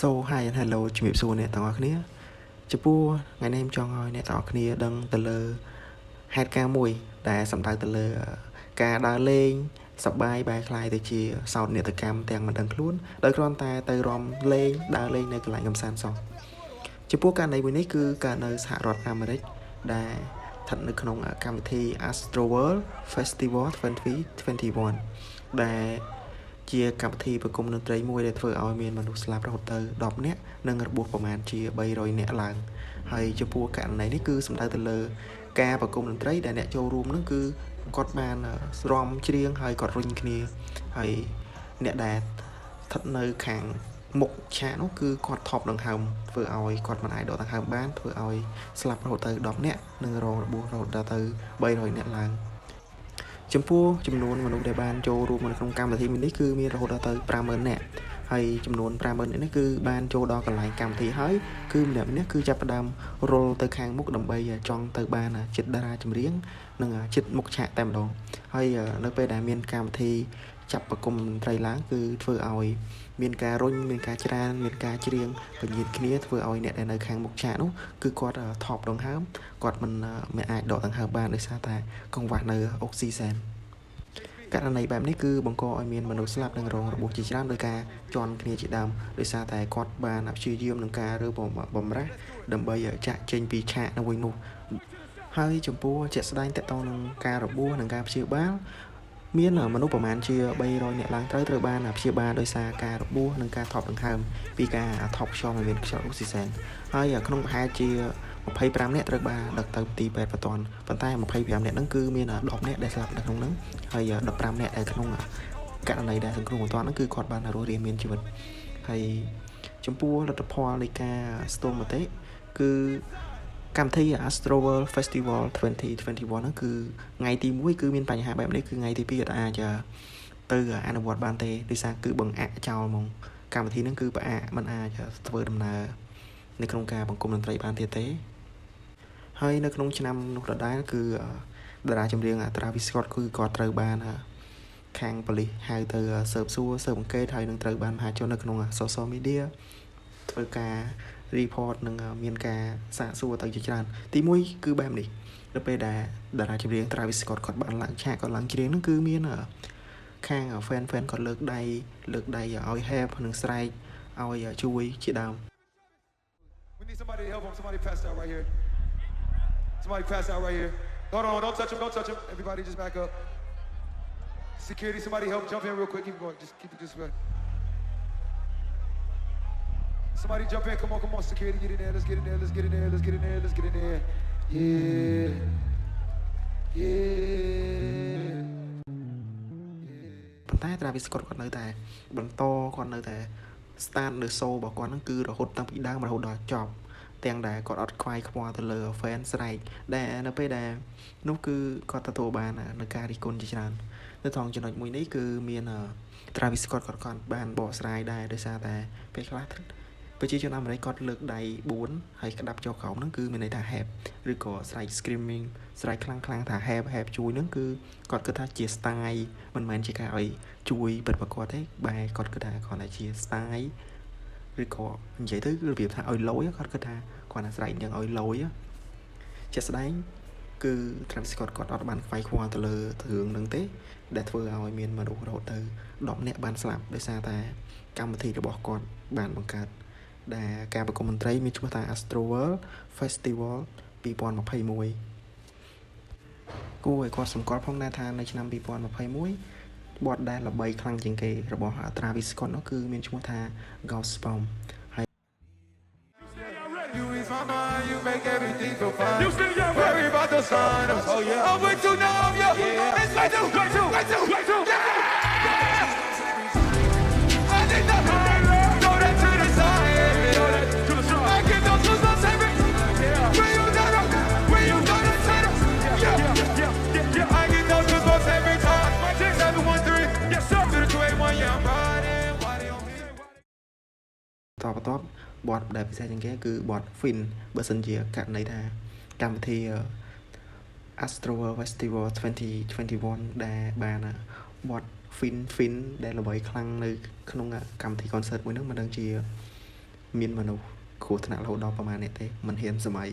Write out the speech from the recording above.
So hi and hello ជំរាបសួរអ្នកទាំងអស់គ្នាចំពោះថ្ងៃនេះខ្ញុំចង់ឲ្យអ្នកទាំងអស់គ្នាដឹងទៅលើហេតុការណ៍មួយដែលសំដៅទៅលើការដើរលេងសប្បាយបែរคล้ายទៅជាសោកនាដកម្មទាំងមិនដឹងខ្លួនដោយគ្រាន់តែទៅរំលេងដើរលេងនៅកន្លែងកំសាន្តសោះចំពោះករណីមួយនេះគឺកើតនៅសហរដ្ឋអាមេរិកដែលស្ថិតនៅក្នុងកម្មវិធី Astroworld Festival 2021ដែលជាកម្មវិធីប្រគំតន្ត្រីមួយដែលធ្វើឲ្យមានមនុស្សស្លាប់រហូតទៅ10នាក់និងរបួសប្រមាណជា300នាក់ឡើងហើយចំពោះករណីនេះគឺសំដៅទៅលើការប្រគំតន្ត្រីដែលអ្នកចូលរួមនឹងគឺគាត់បានស្រំច្រៀងហើយគាត់រុញគ្នាហើយអ្នកដែលស្ថិតនៅខាងមុខឆាកនោះគឺគាត់ថប់ដង្ហើមធ្វើឲ្យគាត់មិនអាចដកដង្ហើមបានធ្វើឲ្យស្លាប់រហូតទៅ10នាក់និងរងរបួសរហូតដល់ទៅ300នាក់ឡើងចំពោះចំនួនមនុស្សដែលបានចូលរួមនៅក្នុងកម្មវិធីនេះគឺមានរហូតដល់ទៅ50000នាក់ហើយចំនួន50000នាក់នេះគឺបានចូលដល់កន្លែងកម្មវិធីហើយគឺម្នាក់គឺចាប់ផ្ដើមរុលទៅខាងមុខដើម្បីចង់ទៅបានចិត្តតារាចម្រៀងនិងចិត្តមុខឆាកតែម្ដងហើយនៅពេលដែលមានកម្មវិធីចាប់ប្រគំតន្ត្រីឡើងគឺធ្វើឲ្យមានការរុញមានការច្រានមានការច្រៀងពញាតគ្នាធ្វើឲ្យអ្នកដែលនៅខាងមុខឆាកនោះគឺគាត់ថប់ដង្ហើមគាត់មិនអាចដកដង្ហើមបានដោយសារតែកង្វះនៅអុកស៊ីសែនករណីបែបនេះគឺបង្កឲ្យមានមនុស្សស្លាប់និងរងរបួសជាច្រើនដោយការជន់គ្នាជាដើមដោយសារតែគាត់បានព្យាយាមនឹងការរើបំរាស់ដើម្បីចាក់ចេញពីឆាកនៅវិញនោះហើយចំពោះជាក់ស្ដែងតកតងនឹងការរបួសនិងការព្យាបាលមានមនុស្សប្រមាណជា300នាក់ឡើងត្រូវបានព្យាបាលដោយសារការរបួសនិងការថប់ដង្ហើមពីការថប់ខ្យល់មិនមានខ្យល់អុកស៊ីសែនហើយក្នុងប្រហែលជា25នាក់ត្រូវបានដឹកទៅទីពេទ្យបន្ទាន់ប៉ុន្តែ25នាក់ហ្នឹងគឺមាន10នាក់ដែលស្លាប់នៅក្នុងហ្នឹងហើយ15នាក់ដែលក្នុងករណីដែលសង្គ្រោះបន្ទាន់ហ្នឹងគឺគាត់បានរស់រានមានជីវិតហើយចំពោះលទ្ធផលនៃការស្ទង់មតិគឺកម្មវិធី Astroworld Festival 2021ហ្នឹងគឺថ្ងៃទី1គឺមានបញ្ហាបែបនេះគឺថ្ងៃទី2អាចទៅអនុវត្តបានទេដោយសារគឺបង្អាក់ចោលហ្មងកម្មវិធីហ្នឹងគឺផ្អាកមិនអាចធ្វើដំណើរនៅក្នុងការបង្គុំតន្ត្រីបានទៀតទេហើយនៅក្នុងឆ្នាំនោះដដែលគឺតារាចម្រៀង Travis Scott គឺគាត់ត្រូវបានខាងប៉ូលីសហៅទៅស៊ើបសួរស៊ើបអង្កេតហើយនឹងត្រូវបានមហាជននៅក្នុង social media ធ្វើការ report និងមានការសាកសួរទៅជាច្រើនទី1គឺបែបនេះនៅពេលដែលតារាចម្រៀង Travis Scott គាត់បានឡើងឆាកគាត់ឡើងច្រៀងហ្នឹងគឺមានខាង fan គាត់លើកដៃឲ្យ help និងស្រែកឲ្យជួយជាដើម We need somebody to help him. Somebody passed out right here. Somebody passed out right here. Hold on, don't touch him, don't touch him. Everybody just back up. Security, somebody help jump in real quick. Keep going, just keep it this way. Somebody jump in, come on, security, get in there, let's get in there, let's get in there, let's get in there, let's get in there. Yeah. Yeah. ប៉ុន្តែ Travis Scott គាត់នៅតែបន្តគាត់នៅតែ start នៅ show របស់គាត់ហ្នឹងគឺរហូតតាំងពីដើមរហូតដល់ចប់ទាំងដែលគាត់អត់ខ្វាយខ្វល់ទៅលើ fan ស្រែកដែលនៅពេលដែលនោះគឺគាត់ទទួលបាននៅការរិះគន់ជាច្រើននៅក្នុងចំណុចមួយនេះគឺមាន Travis Scott គាត់បានបកស្រាយដែរដោយសារតែពេលខ្លះប្រជាជនអាមេរិកគាត់លើកដៃ4ហើយក្តាប់ចុះក្រោមហ្នឹងគឺមានន័យថា help ឬក៏ស្រែក screaming ស្រែកខ្លាំងថា help ជួយហ្នឹងគឺគាត់គិតថាជា style មិនមែនជាការឲ្យជួយពិតប្រាកដទេបែរគាត់គិតថាគ្រាន់តែជា style ឬក៏និយាយទៅគឺរបៀបថាឲ្យលយគាត់គិតថាគាត់ណាស្រែកយ៉ាងឲ្យលយជាក់ស្ដែងគឺ Travis Scott គាត់អត់បានខ្វាយខ្វល់ទៅលើរឿងហ្នឹងទេដែលធ្វើឲ្យមានមនុស្សរហូតទៅ10នាក់បានស្លាប់ដោយសារតែកម្មវិធីរបស់គាត់បានបង្កើតដែលការប្រគំតន្ត្រីមានឈ្មោះថា Astroworld Festival 2021គួរឲ្យគាត់សម្គាល់ផងដែរថានៅឆ្នាំ2021បទដែលល្បីខ្លាំងជាងគេរបស់ Travis Scott នោះគឺមានឈ្មោះថា Ghost Bomb You ease my mind, you make everything feel fine. You still young, worry about the sun. Oh yeah, I'm way too numb, yeah. It's way too, yeah. I think that throw that to the side. I get those goosebumps every when you done it, yeah. I get those goosebumps every time. 713, yes sir. To the 281, yeah, I'm riding on me. តបបទដែលពិសេសជាងគេគឺបទ Fin បើសិនជាករណីថាកម្មវិធី Astroworld Festival 2021ដែលបានបទ Fin ដែលល្បីខ្លាំងនៅក្នុងកម្មវិធី concert មួយហ្នឹងមិនដឹងជា មានមនុស្សគ្រោះថ្នាក់រហូតដល់ប្រហែលនេះទេមិនហ៊ានសម័យ